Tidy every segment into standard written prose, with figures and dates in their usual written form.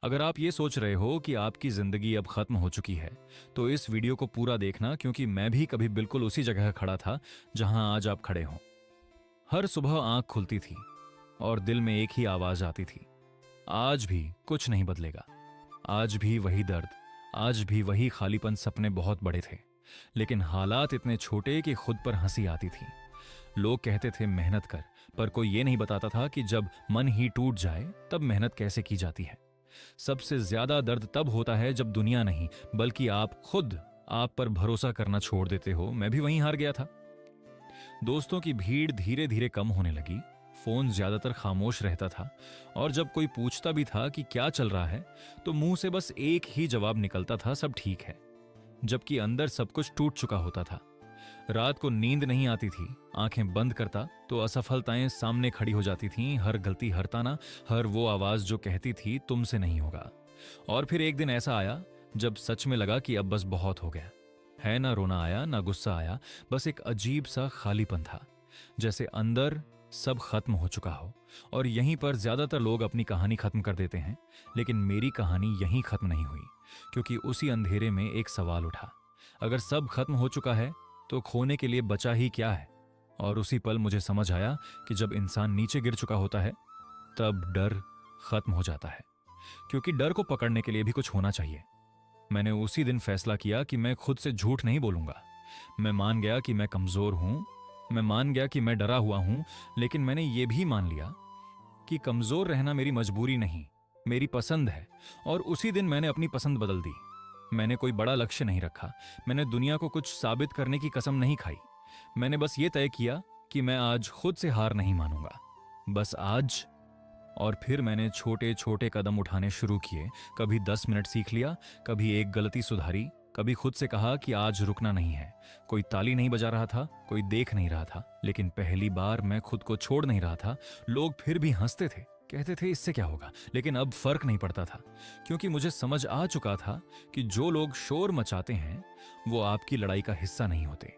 अगर आप ये सोच रहे हो कि आपकी जिंदगी अब खत्म हो चुकी है, तो इस वीडियो को पूरा देखना, क्योंकि मैं भी कभी बिल्कुल उसी जगह खड़ा था जहां आज आप खड़े हो। हर सुबह आंख खुलती थी और दिल में एक ही आवाज आती थी, आज भी कुछ नहीं बदलेगा। आज भी वही दर्द, आज भी वही खालीपन। सपने बहुत बड़े थे, लेकिन हालात इतने छोटे कि खुद पर हंसी आती थी। लोग कहते थे मेहनत कर, पर कोई ये नहीं बताता था कि जब मन ही टूट जाए तब मेहनत कैसे की जाती है। सबसे ज्यादा दर्द तब होता है जब दुनिया नहीं, बल्कि आप खुद आप पर भरोसा करना छोड़ देते हो। मैं भी वहीं हार गया था। दोस्तों की भीड़ धीरे धीरे कम होने लगी, फोन ज्यादातर खामोश रहता था, और जब कोई पूछता भी था कि क्या चल रहा है, तो मुंह से बस एक ही जवाब निकलता था, सब ठीक है, जबकि अंदर सब कुछ टूट चुका होता था। रात को नींद नहीं आती थी, आंखें बंद करता तो असफलताएं सामने खड़ी हो जाती थीं, हर गलती, हर ताना, हर वो आवाज जो कहती थी तुमसे नहीं होगा। और फिर एक दिन ऐसा आया जब सच में लगा कि अब बस बहुत हो गया है। ना रोना आया, ना गुस्सा आया, बस एक अजीब सा खालीपन था, जैसे अंदर सब खत्म हो चुका हो। और यहीं पर ज्यादातर लोग अपनी कहानी खत्म कर देते हैं, लेकिन मेरी कहानी यहीं खत्म नहीं हुई, क्योंकि उसी अंधेरे में एक सवाल उठा, अगर सब खत्म हो चुका है तो खोने के लिए बचा ही क्या है। और उसी पल मुझे समझ आया कि जब इंसान नीचे गिर चुका होता है तब डर खत्म हो जाता है, क्योंकि डर को पकड़ने के लिए भी कुछ होना चाहिए। मैंने उसी दिन फैसला किया कि मैं खुद से झूठ नहीं बोलूंगा। मैं मान गया कि मैं कमजोर हूं, मैं मान गया कि मैं डरा हुआ हूं, लेकिन मैंने ये भी मान लिया कि कमजोर रहना मेरी मजबूरी नहीं, मेरी पसंद है। और उसी दिन मैंने अपनी पसंद बदल दी। मैंने कोई बड़ा लक्ष्य नहीं रखा, मैंने दुनिया को कुछ साबित करने की कसम नहीं खाई। मैंने बस ये तय किया कि मैं आज खुद से हार नहीं मानूंगा, बस आज। और फिर मैंने छोटे छोटे कदम उठाने शुरू किए। कभी 10 मिनट सीख लिया, कभी एक गलती सुधारी, कभी खुद से कहा कि आज रुकना नहीं है। कोई ताली नहीं बजा रहा था, कोई देख नहीं रहा था, लेकिन पहली बार मैं खुद को छोड़ नहीं रहा था। लोग फिर भी हंसते थे, कहते थे इससे क्या होगा, लेकिन अब फर्क नहीं पड़ता था, क्योंकि मुझे समझ आ चुका था कि जो लोग शोर मचाते हैं वो आपकी लड़ाई का हिस्सा नहीं होते।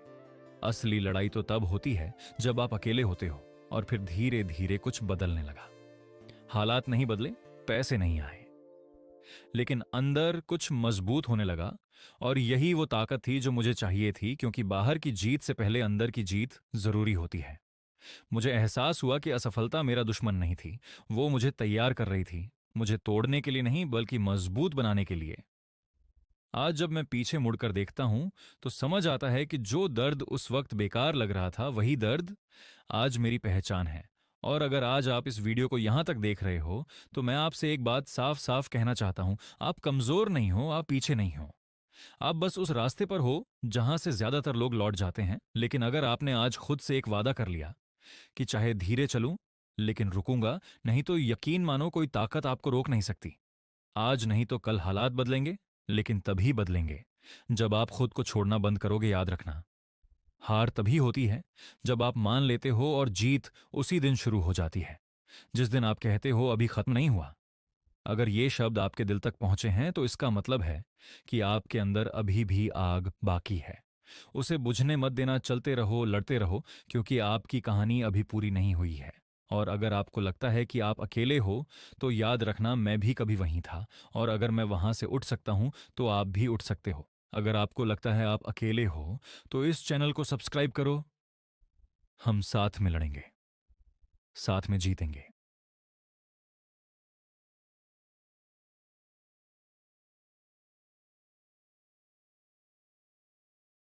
असली लड़ाई तो तब होती है जब आप अकेले होते हो। और फिर धीरे धीरे कुछ बदलने लगा। हालात नहीं बदले, पैसे नहीं आए, लेकिन अंदर कुछ मजबूत होने लगा। और यही वो ताकत थी जो मुझे चाहिए थी, क्योंकि बाहर की जीत से पहले अंदर की जीत जरूरी होती है। मुझे एहसास हुआ कि असफलता मेरा दुश्मन नहीं थी, वो मुझे तैयार कर रही थी, मुझे तोड़ने के लिए नहीं, बल्कि मजबूत बनाने के लिए। आज जब मैं पीछे मुड़कर देखता हूं तो समझ आता है कि जो दर्द उस वक्त बेकार लग रहा था, वही दर्द आज मेरी पहचान है। और अगर आज आप इस वीडियो को यहां तक देख रहे हो, तो मैं आपसे एक बात साफ साफ कहना चाहता हूं, आप कमजोर नहीं हो, आप पीछे नहीं हो। आप बस उस रास्ते पर हो जहां से ज्यादातर लोग लौट जाते हैं। लेकिन अगर आपने आज खुद से एक वादा कर लिया कि चाहे धीरे चलूं, लेकिन रुकूंगा नहीं, तो यकीन मानो कोई ताकत आपको रोक नहीं सकती। आज नहीं तो कल हालात बदलेंगे, लेकिन तभी बदलेंगे जब आप खुद को छोड़ना बंद करोगे। याद रखना, हार तभी होती है जब आप मान लेते हो, और जीत उसी दिन शुरू हो जाती है जिस दिन आप कहते हो अभी खत्म नहीं हुआ। अगर ये शब्द आपके दिल तक पहुंचे हैं तो इसका मतलब है कि आपके अंदर अभी भी आग बाकी है। उसे बुझने मत देना, चलते रहो, लड़ते रहो, क्योंकि आपकी कहानी अभी पूरी नहीं हुई है। और अगर आपको लगता है कि आप अकेले हो, तो याद रखना, मैं भी कभी वहीं था, और अगर मैं वहां से उठ सकता हूं तो आप भी उठ सकते हो। अगर आपको लगता है आप अकेले हो, तो इस चैनल को सब्सक्राइब करो। हम साथ में लड़ेंगे, साथ में जीतेंगे।